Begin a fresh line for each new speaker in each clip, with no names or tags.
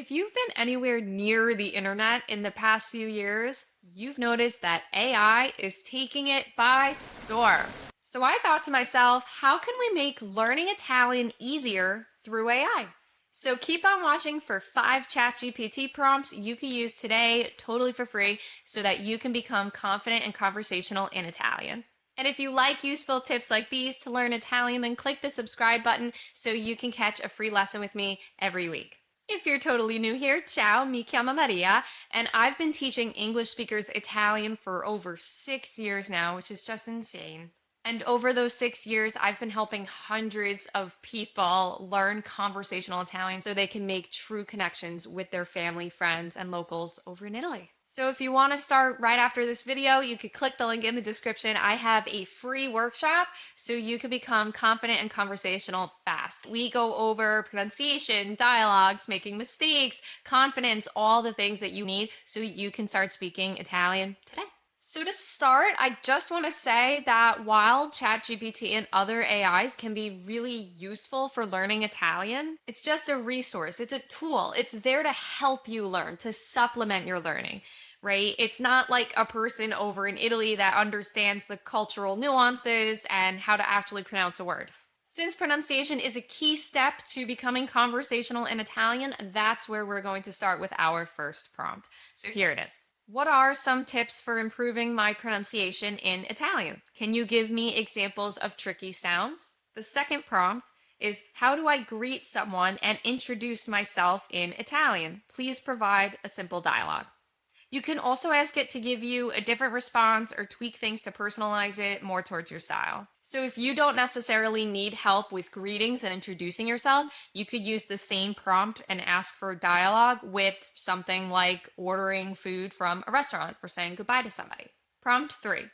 If you've been anywhere near the internet in the past few years, you've noticed that AI is taking it by storm. So I thought to myself, how can we make learning Italian easier through AI? So keep on watching for 5 ChatGPT prompts you can use today totally for free so that you can become confident and conversational in Italian. And if you like useful tips like these to learn Italian, then click the subscribe button so you can catch a free lesson with me every week. If you're totally new here, ciao, mi chiamo Maria, and I've been teaching English speakers Italian for over 6 years now, which is just insane. And over those 6 years, I've been helping hundreds of people learn conversational Italian so they can make true connections with their family, friends, and locals over in Italy. So if you want to start right after this video, you could click the link in the description. I have a free workshop so you can become confident and conversational fast. We go over pronunciation, dialogues, making mistakes, confidence, all the things that you need so you can start speaking Italian today. So to start, I just want to say that while ChatGPT and other AIs can be really useful for learning Italian, it's just a resource. It's a tool. It's there to help you learn, to supplement your learning, right? It's not like a person over in Italy that understands the cultural nuances and how to actually pronounce a word. Since pronunciation is a key step to becoming conversational in Italian, that's where we're going to start with our first prompt. So here it is. What are some tips for improving my pronunciation in Italian? Can you give me examples of tricky sounds? The second prompt is, how do I greet someone and introduce myself in Italian? Please provide a simple dialogue. You can also ask it to give you a different response or tweak things to personalize it more towards your style. So if you don't necessarily need help with greetings and introducing yourself, you could use the same prompt and ask for dialogue with something like ordering food from a restaurant or saying goodbye to somebody. Prompt 3.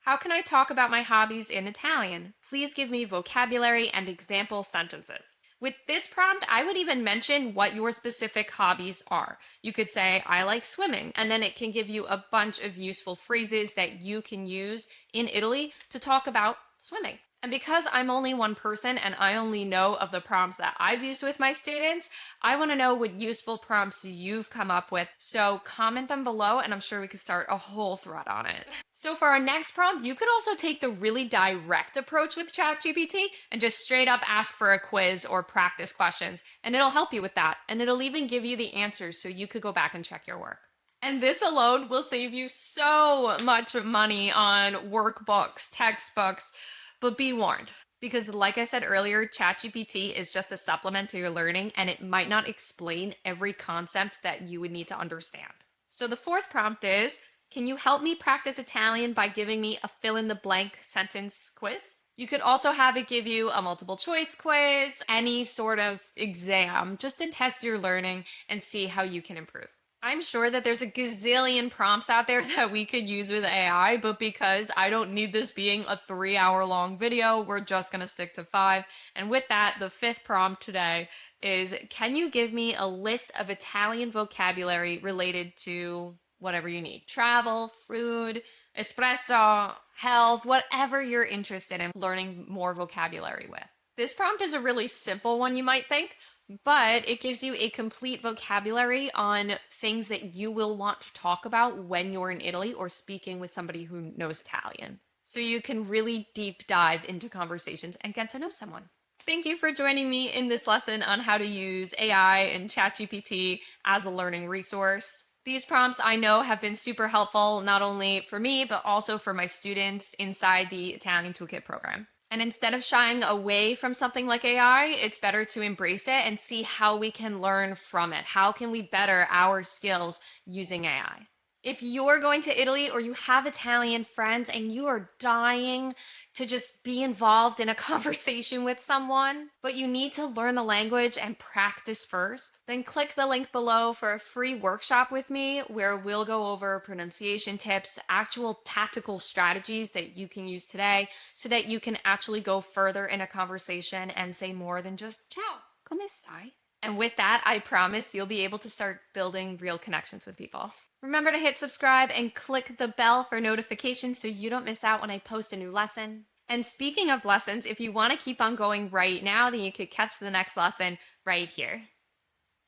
How can I talk about my hobbies in Italian? Please give me vocabulary and example sentences. With this prompt, I would even mention what your specific hobbies are. You could say, I like swimming, and then it can give you a bunch of useful phrases that you can use in Italy to talk about swimming. And because I'm only one person and I only know of the prompts that I've used with my students, I want to know what useful prompts you've come up with. So comment them below and I'm sure we could start a whole thread on it. So for our next prompt, you could also take the really direct approach with ChatGPT and just straight up ask for a quiz or practice questions, and it'll help you with that. And it'll even give you the answers so you could go back and check your work. And this alone will save you so much money on workbooks, textbooks, but be warned, because like I said earlier, ChatGPT is just a supplement to your learning and it might not explain every concept that you would need to understand. So the fourth prompt is, can you help me practice Italian by giving me a fill-in-the-blank sentence quiz? You could also have it give you a multiple choice quiz, any sort of exam, just to test your learning and see how you can improve. I'm sure that there's a gazillion prompts out there that we could use with AI, but because I don't need this being a 3-hour long video, we're just gonna stick to 5. And with that, the fifth prompt today is, can you give me a list of Italian vocabulary related to whatever you need? Travel, food, espresso, health, whatever you're interested in learning more vocabulary with. This prompt is a really simple one, you might think, but it gives you a complete vocabulary on things that you will want to talk about when you're in Italy or speaking with somebody who knows Italian. So you can really deep dive into conversations and get to know someone. Thank you for joining me in this lesson on how to use AI and ChatGPT as a learning resource. These prompts I know have been super helpful, not only for me, but also for my students inside the Italian Toolkit program. And instead of shying away from something like AI, it's better to embrace it and see how we can learn from it. How can we better our skills using AI? If you're going to Italy or you have Italian friends and you are dying to just be involved in a conversation with someone, but you need to learn the language and practice first, then click the link below for a free workshop with me where we'll go over pronunciation tips, actual tactical strategies that you can use today so that you can actually go further in a conversation and say more than just ciao, come stai? And with that, I promise you'll be able to start building real connections with people. Remember to hit subscribe and click the bell for notifications so you don't miss out when I post a new lesson. And speaking of lessons, if you want to keep on going right now, then you could catch the next lesson right here.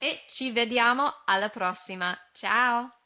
e ci vediamo alla prossima. Ciao!